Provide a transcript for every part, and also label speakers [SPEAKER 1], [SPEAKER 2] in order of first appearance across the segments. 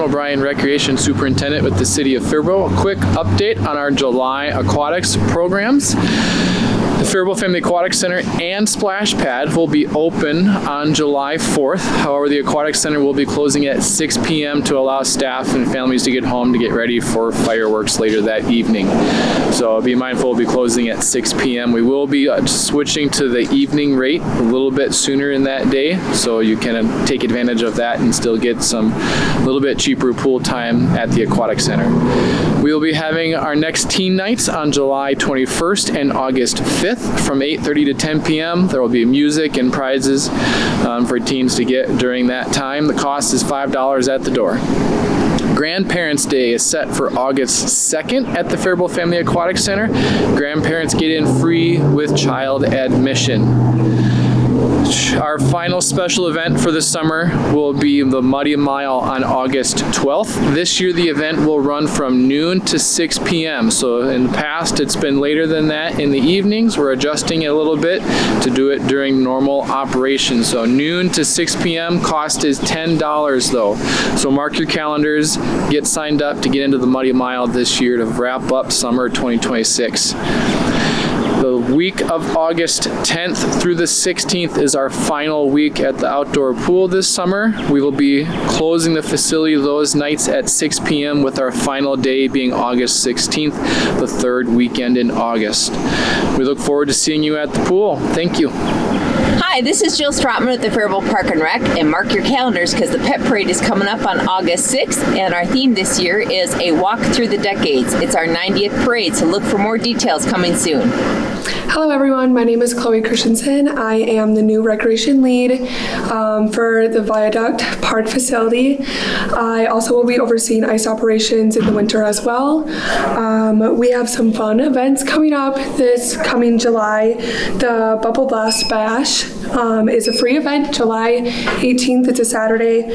[SPEAKER 1] O'Brien, Recreation Superintendent with the City of Faribault. A quick update on our July aquatics programs. The Faribault Family Aquatic Center and Splash Pad will be open on July 4th. However, the Aquatic Center will be closing at 6 p.m. to allow staff and families to get home to get ready for fireworks later that evening. So be mindful, we'll be closing at 6 p.m. We will be switching to the evening rate a little bit sooner in that day, so you can take advantage of that and still get some little bit cheaper pool time at the Aquatic Center. We will be having our next teen nights on July 21st and August 5th from 8:30 to 10 p.m. There will be music and prizes for teens to get during that time. The cost is $5 at the door. Grandparents' Day is set for August 2nd at the Faribault Family Aquatic Center. Grandparents get in free with child admission. Our final special event for the summer will be the Muddy Mile on August 12th. This year the event will run from noon to 6 p.m. So in the past it's been later than that in the evenings. We're adjusting it a little bit to do it during normal operations. So noon to 6 p.m. cost is $10 though. So mark your calendars, get signed up to get into the Muddy Mile this year to wrap up summer 2026. The week of August 10th through the 16th is our final week at the outdoor pool this summer. We will be closing the facility those nights at 6 p.m. with our final day being August 16th, the third weekend in August. We look forward to seeing you at the pool. Thank you.
[SPEAKER 2] Hi, this is Jill Strotman with the Faribault Park and Rec, and mark your calendars because the Pet Parade is coming up on August 6th, and our theme this year is a walk through the decades. It's our 90th parade, so look for more details coming soon.
[SPEAKER 3] Hello everyone, my name is Chloe Christensen. I am the new recreation lead for the Viaduct Park facility. I also will be overseeing ice operations in the winter as well. We have some fun events coming up this coming July. The Bubble Blast Bash is a free event, July 18th. It's a Saturday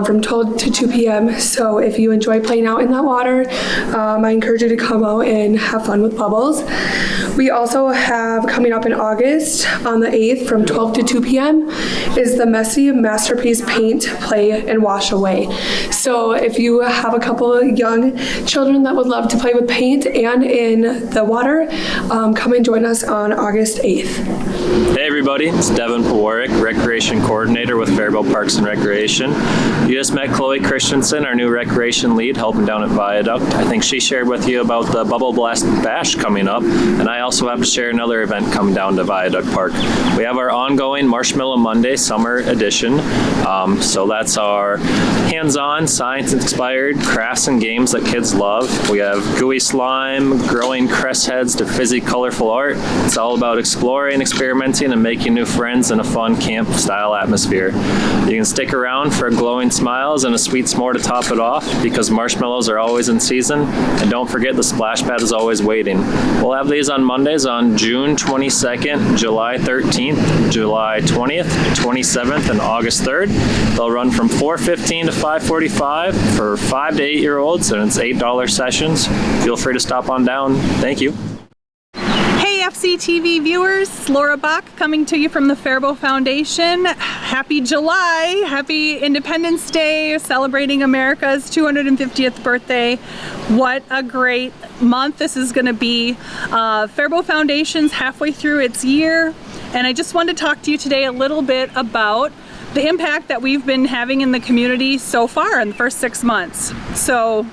[SPEAKER 3] from 12 to 2 p.m. So if you enjoy playing out in that water, I encourage you to come out and have fun with bubbles. We also have coming up in August on the 8th from 12 to 2 p.m. is the Messy Masterpiece Paint, Play, and Wash Away. So if you have a couple of young children that would love to play with paint and in the water, come and join us on August 8th.
[SPEAKER 4] Hey everybody, it's Devin Pawarek, Recreation Coordinator with Faribault Parks and Recreation. You just met Chloe Christensen, our new Recreation Lead, helping down at Viaduct. I think she shared with you about the Bubble Blast Bash coming up, and I also have to share another event coming down to Viaduct Park. We have our ongoing Marshmallow Monday Summer Edition. So that's our hands-on, science-inspired crafts and games that kids love. We have gooey slime, growing crest heads to fizzy, colorful art. It's all about exploring, experimenting, and making new friends in a fun camp-style atmosphere. You can stick around for glowing smiles and a sweet s'more to top it off because marshmallows are always in season. And don't forget the splash pad is always waiting. We'll have these on Mondays on June 22nd, July 13th, July 20th, 27th, and August 3rd. They'll run from 4:15 to 5:45 for 5 to 8-year-olds, and it's $8 sessions. Feel free to stop on down. Thank you.
[SPEAKER 5] Hey FCTV viewers, Laura Bach coming to you from the Faribault Foundation. Happy July, happy Independence Day, celebrating America's 250th birthday. What a great month this is going to be. Faribault Foundation's halfway through its year, and I just wanted to talk to you today a little bit about the impact that we've been having in the community so far in the first 6 months. So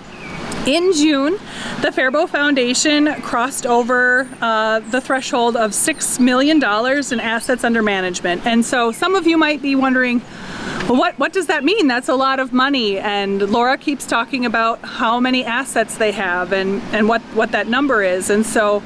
[SPEAKER 5] in June, the Faribault Foundation crossed over the threshold of $6 million in assets under management. And so some of you might be wondering, well, what does that mean? That's a lot of money. And Laura keeps talking about how many assets they have and what that number is. And so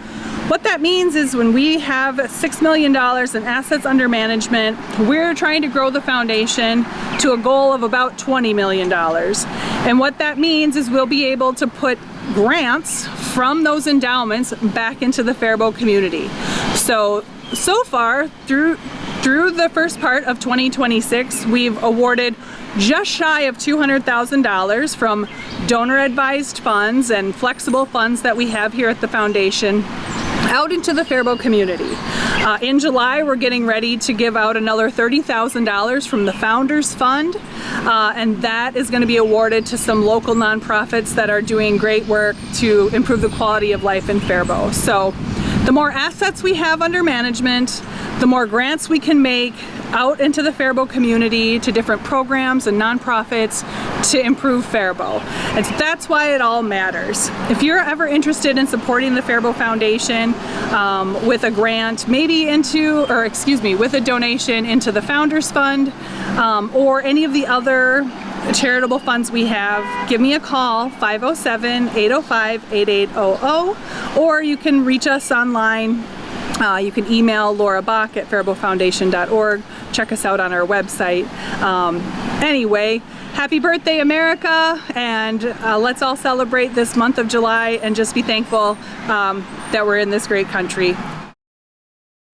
[SPEAKER 5] what that means is when we have $6 million in assets under management, we're trying to grow the foundation to a goal of about $20 million. And what that means is we'll be able to put grants from those endowments back into the Faribault community. So far, through the first part of 2026, we've awarded just shy of $200,000 from donor-advised funds and flexible funds that we have here at the foundation. out into the Faribault community. In July, we're getting ready to give out another $30,000 from the Founders Fund, and that is going to be awarded to some local nonprofits that are doing great work to improve the quality of life in Faribault. So the more assets we have under management, the more grants we can make out into the Faribault community to different programs and nonprofits to improve Faribault. And that's why it all matters. If you're ever interested in supporting the Faribault Foundation with a grant, maybe with a donation into the Founders Fund or any of the other charitable funds we have, give me a call, 507-805-8800, or you can reach us online. You can email Laura Bach at faribaultfoundation.org. Check us out on our website. Anyway, happy birthday, America, and let's all celebrate this month of July and just be thankful that we're in this great country.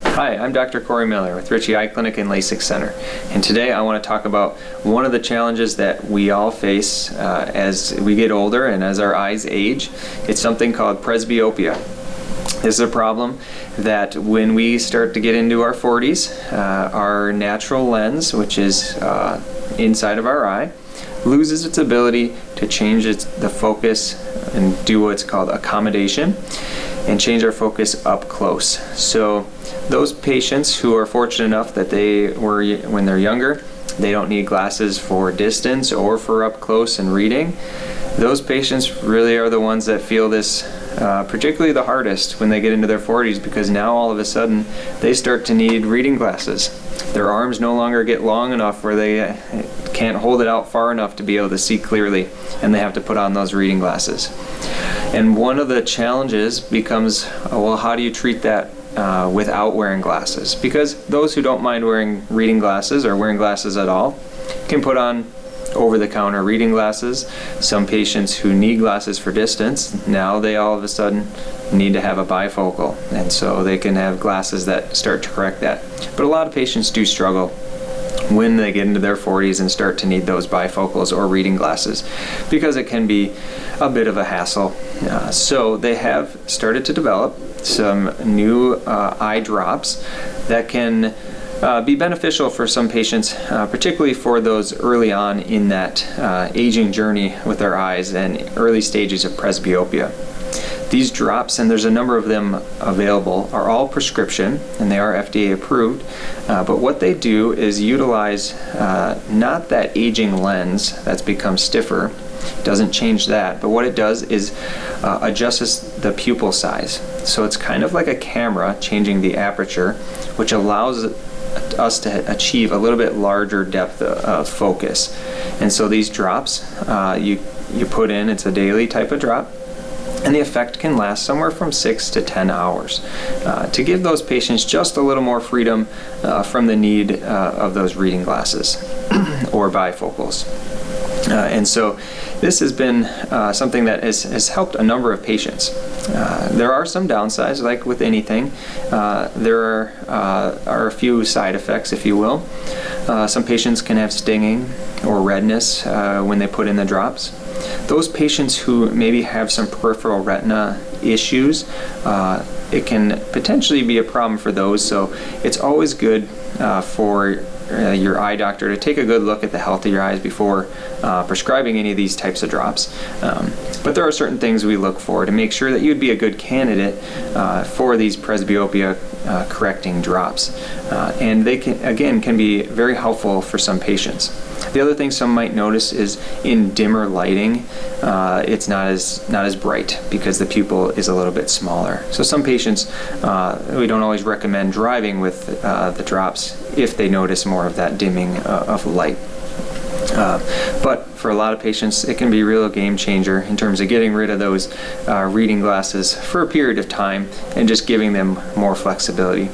[SPEAKER 6] Hi, I'm Dr. Corey Miller with Ritchie Eye Clinic and LASIK Center, and today I want to talk about one of the challenges that we all face as we get older and as our eyes age. It's something called presbyopia. This is a problem that when we start to get into our 40s, our natural lens, which is inside of our eye, loses its ability to change the focus and do what's called accommodation and change our focus up close. So those patients who are fortunate enough that when they're younger, they don't need glasses for distance or for up close and reading, those patients really are the ones that feel this particularly the hardest when they get into their 40s, because now all of a sudden they start to need reading glasses. Their arms no longer get long enough where they can't hold it out far enough to be able to see clearly, and they have to put on those reading glasses. And one of the challenges becomes, well, how do you treat that without wearing glasses? Because those who don't mind wearing reading glasses or wearing glasses at all can put on over-the-counter reading glasses. Some patients who need glasses for distance, now they all of a sudden need to have a bifocal, and so they can have glasses that start to correct that. But a lot of patients do struggle when they get into their 40s and start to need those bifocals or reading glasses, because it can be a bit of a hassle. So they have started to develop some new eye drops that can be beneficial for some patients, particularly for those early on in that aging journey with their eyes and early stages of presbyopia. These drops, and there's a number of them available, are all prescription and they are FDA approved, but what they do is utilize not that aging lens that's become stiffer, doesn't change that, but what it does is adjusts the pupil size. So it's kind of like a camera changing the aperture, which allows us to achieve a little bit larger depth of focus. And so these drops you put in, it's a daily type of drop, and the effect can last somewhere from 6 to 10 hours to give those patients just a little more freedom from the need of those reading glasses or bifocals. And so this has been something that has helped a number of patients. There are some downsides, like with anything. There are a few side effects, if you will. Some patients can have stinging or redness when they put in the drops. Those patients who maybe have some peripheral retina issues, it can potentially be a problem for those. So it's always good for your eye doctor to take a good look at the health of your eyes before prescribing any of these types of drops. But there are certain things we look for to make sure that you'd be a good candidate for these presbyopia correcting drops. And they can be very helpful for some patients. The other thing some might notice is in dimmer lighting, it's not as bright because the pupil is a little bit smaller. So some patients, we don't always recommend driving with the drops if they notice more of that dimming of light. But for a lot of patients, it can be a real game changer in terms of getting rid of those reading glasses for a period of time and just giving them more flexibility.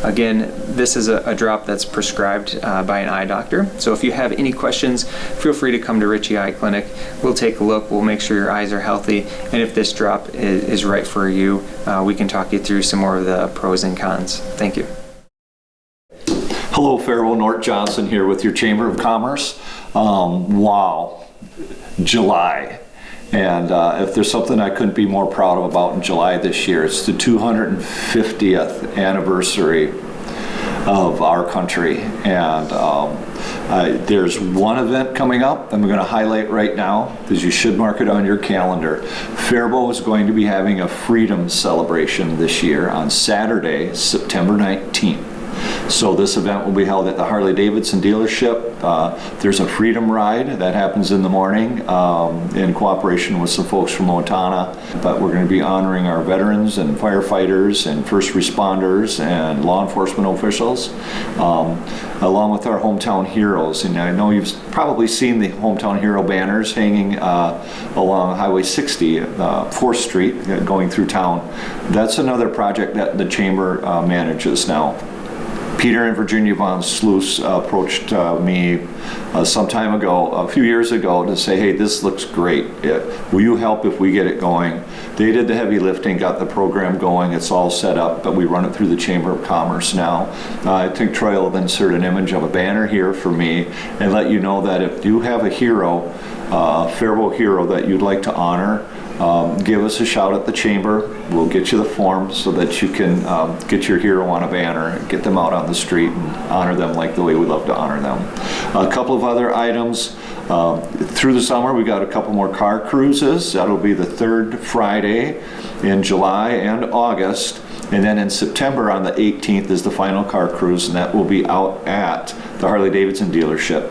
[SPEAKER 6] Again, this is a drop that's prescribed by an eye doctor. So if you have any questions, feel free to come to Ritchie Eye Clinic. We'll take a look. We'll make sure your eyes are healthy. And if this drop is right for you, we can talk you through some more of the pros and cons. Thank you.
[SPEAKER 7] Hello, Faribault. Nort Johnson here with your Chamber of Commerce. Wow, July. And if there's something I couldn't be more proud of about in July this year, it's the 250th anniversary of our country. And there's one event coming up I'm going to highlight right now, because you should mark it on your calendar. Faribault is going to be having a freedom celebration this year on Saturday, September 19th. So this event will be held at the Harley-Davidson dealership. There's a freedom ride that happens in the morning in cooperation with some folks from Montana. But we're going to be honoring our veterans and firefighters and first responders and law enforcement officials, along with our hometown heroes. And I know you've probably seen the hometown hero banners hanging along Highway 60, 4th Street, going through town. That's another project that the Chamber manages now. Peter and Virginia Von Sluice approached me some time ago, a few years ago, to say, hey, this looks great. Will you help if we get it going? They did the heavy lifting, got the program going. It's all set up, but we run it through the Chamber of Commerce now. I think Troy will insert an image of a banner here for me and let you know that if you have a hero, a Faribault hero that you'd like to honor, give us a shout at the Chamber. We'll get you the form so that you can get your hero on a banner and get them out on the street and honor them like the way we love to honor them. A couple of other items. Through the summer, we got a couple more car cruises. That'll be the third Friday in July and August. And then in September on the 18th is the final car cruise, and that will be out at the Harley-Davidson dealership.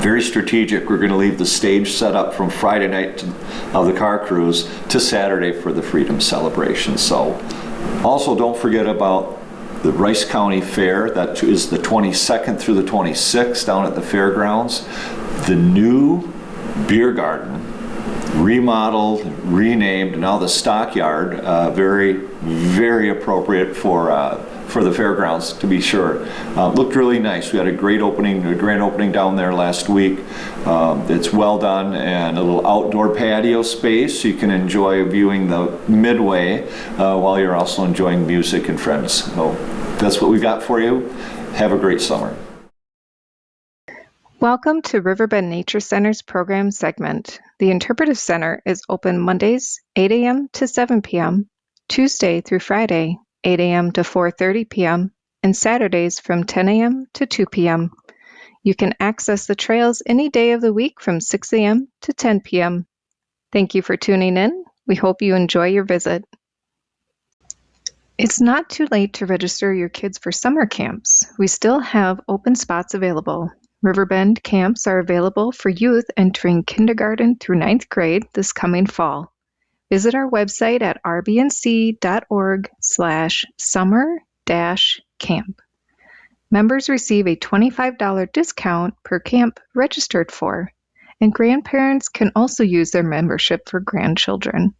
[SPEAKER 7] Very strategic. We're going to leave the stage set up from Friday night of the car cruise to Saturday for the Freedom Celebration. So also don't forget about the Rice County Fair. That is the 22nd through the 26th down at the fairgrounds. The new beer garden, remodeled, renamed, now the Stockyard, very, very appropriate for the fairgrounds, to be sure. Looked really nice. We had a grand opening down there last week. It's well done, and a little outdoor patio space so you can enjoy viewing the Midway while you're also enjoying music and friends. So that's what we got for you. Have a great summer.
[SPEAKER 8] Welcome to Riverbend Nature Center's program segment. The Interpretive Center is open Mondays, 8 a.m. to 7 p.m., Tuesday through Friday, 8 a.m. to 4:30 p.m., and Saturdays from 10 a.m. to 2 p.m. You can access the trails any day of the week from 6 a.m. to 10 p.m. Thank you for tuning in. We hope you enjoy your visit. It's not too late to register your kids for summer camps. We still have open spots available. Riverbend camps are available for youth entering kindergarten through 9th grade this coming fall. Visit our website at rbnc.org/summer-camp. Members receive a $25 discount per camp registered for, and grandparents can also use their membership for grandchildren.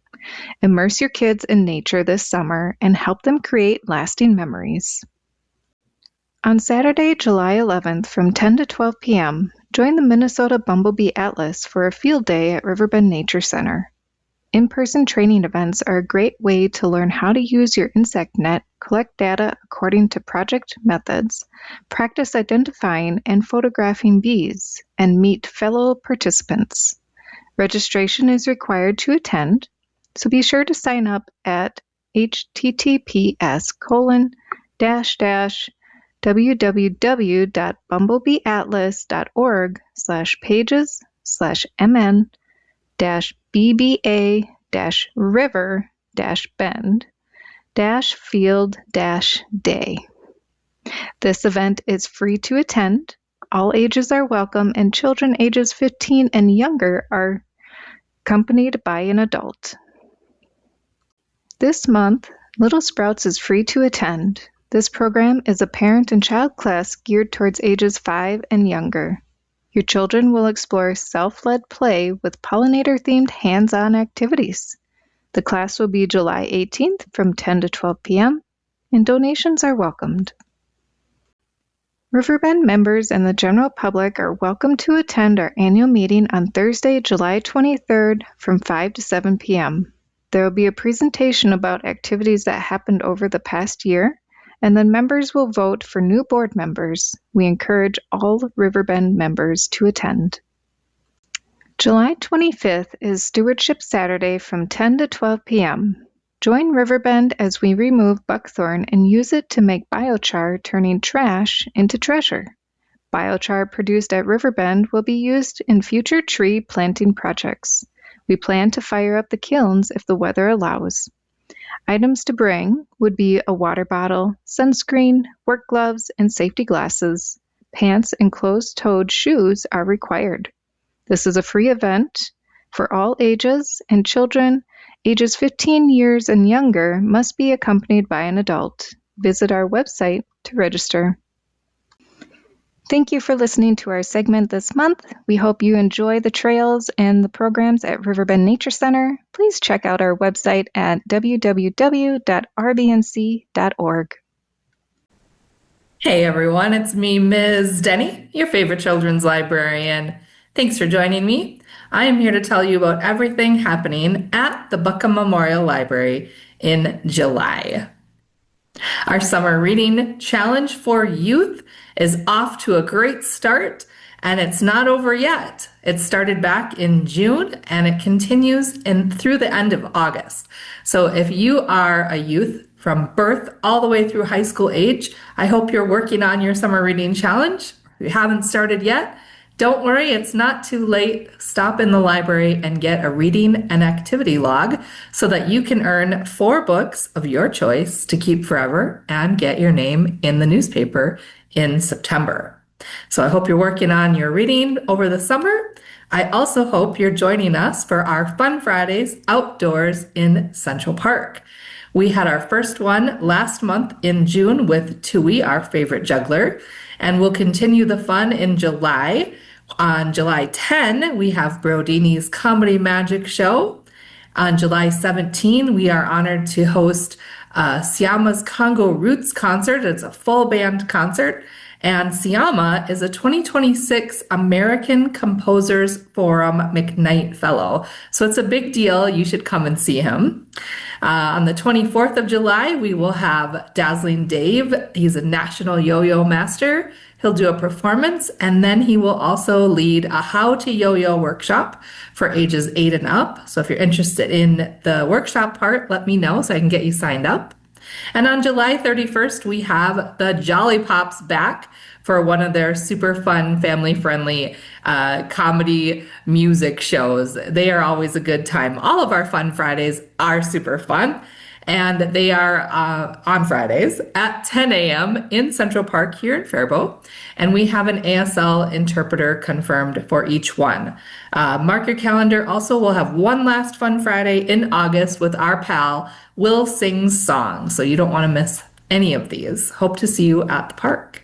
[SPEAKER 8] Immerse your kids in nature this summer and help them create lasting memories. On Saturday, July 11th from 10 to 12 p.m., join the Minnesota Bumblebee Atlas for a field day at Riverbend Nature Center. In-person training events are a great way to learn how to use your insect net, collect data according to project methods, practice identifying and photographing bees, and meet fellow participants. Registration is required to attend, so be sure to sign up at https://www.bumblebeeatlas.org/pages/mn-bba-field-day. This event is free to attend. All ages are welcome, and children ages 15 and younger are accompanied by an adult. This month, Little Sprouts is free to attend. This program is a parent and child class geared towards ages 5 and younger. Your children will explore self-led play with pollinator-themed hands-on activities. The class will be July 18th from 10 to 12 p.m., and donations are welcomed. Riverbend members and the general public are welcome to attend our annual meeting on Thursday, July 23rd from 5 to 7 p.m. There will be a presentation about activities that happened over the past year, and then members will vote for new board members. We encourage all Riverbend members to attend. July 25th is Stewardship Saturday from 10 to 12 p.m. Join Riverbend as we remove buckthorn and use it to make biochar, turning trash into treasure. Biochar produced at Riverbend will be used in future tree planting projects. We plan to fire up the kilns if the weather allows. Items to bring would be a water bottle, sunscreen, work gloves, and safety glasses. Pants and closed-toed shoes are required. This is a free event for all ages, and children ages 15 years and younger must be accompanied by an adult. Visit our website to register. Thank you for listening to our segment this month. We hope you enjoy the trails and the programs at Riverbend Nature Center. Please check out our website at www.rbnc.org.
[SPEAKER 9] Hey everyone, it's me, Ms. Denny, your favorite children's librarian. Thanks for joining me. I am here to tell you about everything happening at the Buckham Memorial Library in July. Our summer reading challenge for youth is off to a great start, and it's not over yet. It started back in June and it continues through the end of August. So if you are a youth from birth all the way through high school age, I hope you're working on your summer reading challenge. If you haven't started yet, don't worry, it's not too late. Stop in the library and get a reading and activity log so that you can earn 4 books of your choice to keep forever and get your name in the newspaper in September. So I hope you're working on your reading over the summer. I also hope you're joining us for our Fun Fridays outdoors in Central Park. We had our first one last month in June with Tui, our favorite juggler, and we'll continue the fun in July. On July 10, we have Brodini's Comedy Magic Show. On July 17, we are honored to host Siama's Congo Roots concert. It's a full band concert. And Siama is a 2026 American Composers Forum McKnight Fellow. So it's a big deal. You should come and see him. On the 24th of July, we will have Dazzling Dave. He's a national yo-yo master. He'll do a performance, and then he will also lead a how to yo-yo workshop for ages 8 and up. So if you're interested in the workshop part, let me know so I can get you signed up. And on July 31st, we have the Jolly Pops back for one of their super fun, family-friendly comedy music shows. They are always a good time. All of our Fun Fridays are super fun. And they are on Fridays at 10 a.m. in Central Park here in Faribault. And we have an ASL interpreter confirmed for each one. Mark your calendar. Also, we'll have one last Fun Friday in August with our pal, Will Sings Songs. So you don't want to miss any of these. Hope to see you at the park.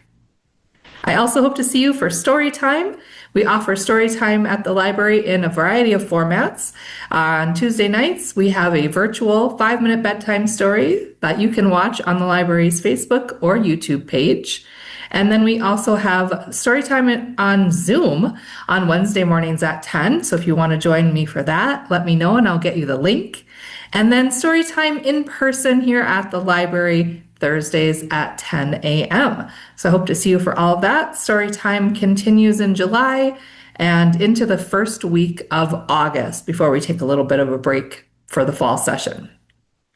[SPEAKER 9] I also hope to see you for story time. We offer story time at the library in a variety of formats. On Tuesday nights, we have a virtual 5-minute bedtime story that you can watch on the library's Facebook or YouTube page. And then we also have story time on Zoom on Wednesday mornings at 10. So if you want to join me for that, let me know and I'll get you the link. And then story time in person here at the library Thursdays at 10 a.m. So I hope to see you for all of that. Story time continues in July and into the first week of August before we take a little bit of a break for the fall session.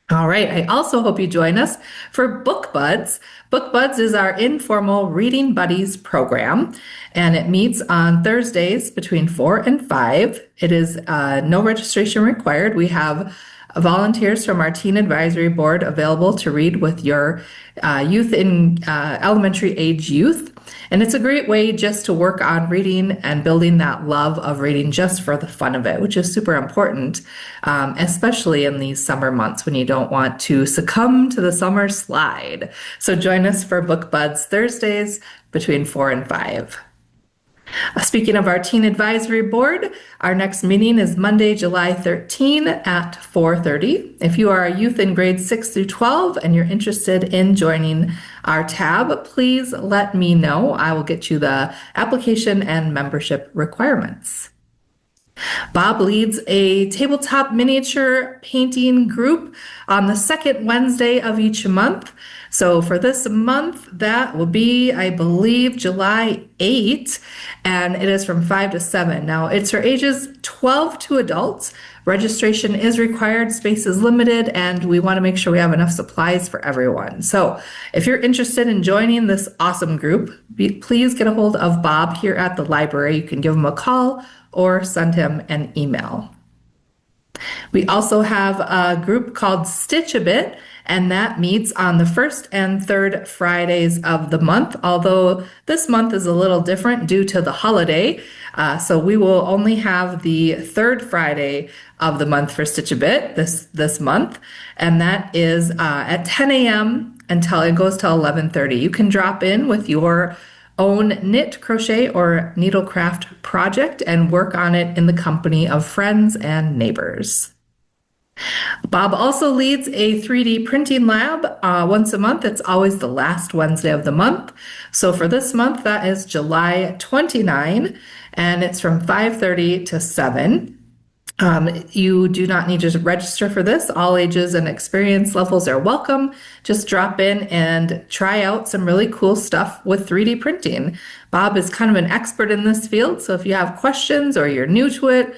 [SPEAKER 9] All right, I also hope you join us for Book Buds. Book Buds is our informal Reading Buddies program, and it meets on Thursdays between 4 and 5. It is no registration required. We have volunteers from our Teen Advisory Board available to read with your youth in elementary age youth. And it's a great way just to work on reading and building that love of reading just for the fun of it, which is super important, especially in these summer months when you don't want to succumb to the summer slide. So join us for Book Buds Thursdays between 4 and 5. Speaking of our Teen Advisory Board, our next meeting is Monday, July 13 at 4:30. If you are a youth in grades 6 through 12 and you're interested in joining our tab, please let me know. I will get you the application and membership requirements. Bob leads a tabletop miniature painting group on the second Wednesday of each month. So for this month, that will be, I believe, July 8th, and it is from 5 to 7. Now, it's for ages 12 to adults. Registration is required, space is limited, and we want to make sure we have enough supplies for everyone. So if you're interested in joining this awesome group, please get a hold of Bob here at the library. You can give him a call or send him an email. We also have a group called Stitch a Bit, and that meets on the first and third Fridays of the month, although this month is a little different due to the holiday. So we will only have the third Friday of the month for Stitch a Bit this month, and that is at 10 a.m. until it goes till 11:30. You can drop in with your own knit, crochet, or needlecraft project and work on it in the company of friends and neighbors. Bob also leads a 3D printing lab once a month. It's always the last Wednesday of the month. So for this month, that is July 29, and it's from 5:30 to 7. You do not need to register for this. All ages and experience levels are welcome. Just drop in and try out some really cool stuff with 3D printing. Bob is kind of an expert in this field, so if you have questions or you're new to it,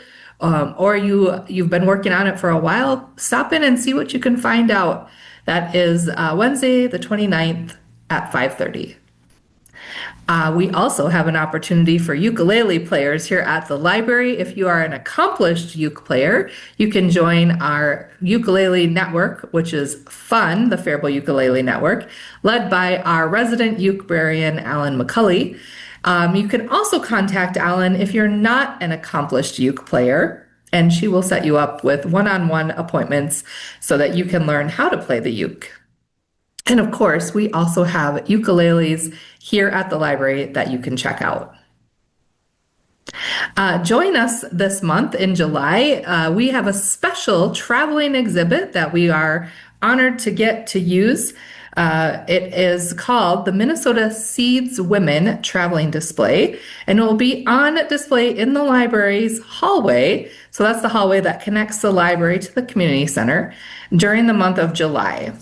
[SPEAKER 9] or you've been working on it for a while, stop in and see what you can find out. That is Wednesday the 29th at 5:30. We also have an opportunity for ukulele players here at the library. If you are an accomplished uke player, you can join our ukulele network, which is FUN, the Faribault Ukulele Network, led by our resident ukebrarian, Alan McCulley. You can also contact Alan if you're not an accomplished uke player, and she will set you up with one-on-one appointments so that you can learn how to play the uke. And of course, we also have ukuleles here at the library that you can check out. Join us this month in July. We have a special traveling exhibit that we are honored to get to use. It is called the Minnesota Seeds Women Traveling Display, and it will be on display in the library's hallway. So that's the hallway that connects the library to the community center during the month of July.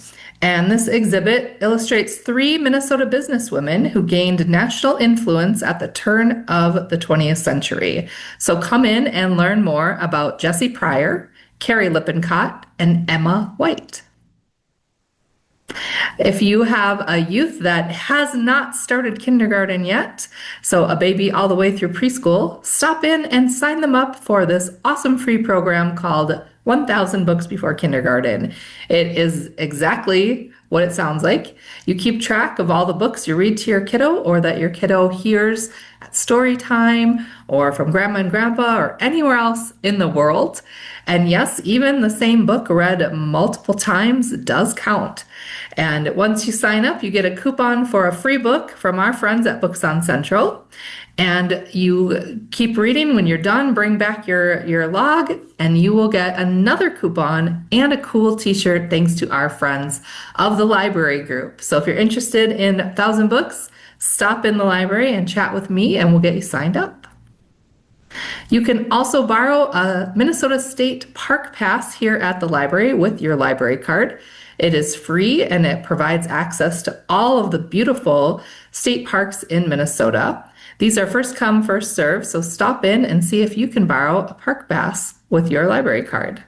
[SPEAKER 9] And this exhibit illustrates 3 Minnesota businesswomen who gained national influence at the turn of the 20th century. So come in and learn more about Jessie Pryor, Carrie Lippincott, and Emma White. If you have a youth that has not started kindergarten yet, so a baby all the way through preschool, stop in and sign them up for this awesome free program called 1,000 Books Before Kindergarten. It is exactly what it sounds like. You keep track of all the books you read to your kiddo or that your kiddo hears at story time or from grandma and grandpa or anywhere else in the world. And yes, even the same book read multiple times does count. And once you sign up, you get a coupon for a free book from our friends at Books on Central. And you keep reading. When you're done, bring back your log, and you will get another coupon and a cool t-shirt thanks to our friends of the library group. So if you're interested in 1,000 books, stop in the library and chat with me, and we'll get you signed up. You can also borrow a Minnesota State Park Pass here at the library with your library card. It is free, and it provides access to all of the beautiful state parks in Minnesota. These are first come, first serve, so stop in and see if you can borrow a park pass with your library card.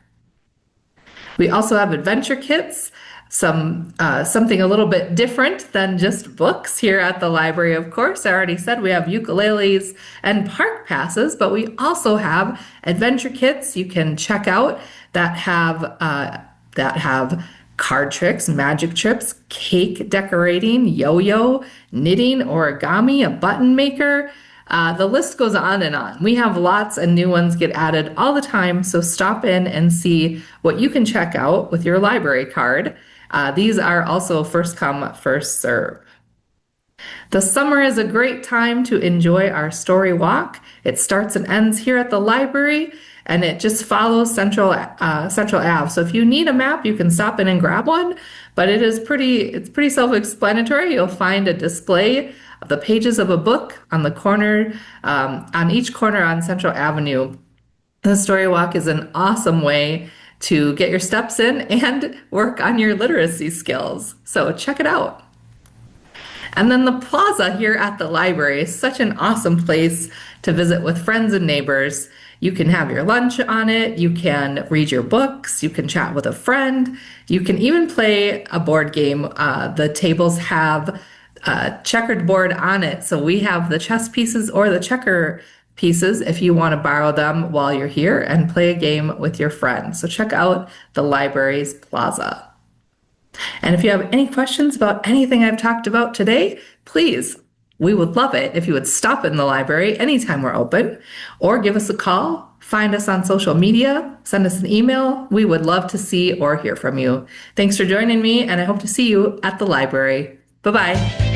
[SPEAKER 9] We also have adventure kits, something a little bit different than just books here at the library, of course. I already said we have ukuleles and park passes, but we also have adventure kits you can check out that have card tricks, magic trips, cake decorating, yo-yo, knitting, origami, a button maker. The list goes on and on. We have lots and new ones get added all the time, so stop in and see what you can check out with your library card. These are also first come, first serve. The summer is a great time to enjoy our story walk. It starts and ends here at the library, and it just follows Central Ave. So if you need a map, you can stop in and grab one, but it's pretty self-explanatory. You'll find a display of the pages of a book on the corner, on each corner on Central Avenue. The story walk is an awesome way to get your steps in and work on your literacy skills. So check it out. And then the plaza here at the library is such an awesome place to visit with friends and neighbors. You can have your lunch on it, you can read your books, you can chat with a friend, you can even play a board game. The tables have a checkered board on it, so we have the chess pieces or the checker pieces if you want to borrow them while you're here and play a game with your friends. So check out the library's plaza. And if you have any questions about anything I've talked about today, please, we would love it if you would stop in the library anytime we're open, or give us a call, find us on social media, send us an email. We would love to see or hear from you. Thanks for joining me, and I hope to see you at the library. Bye-bye.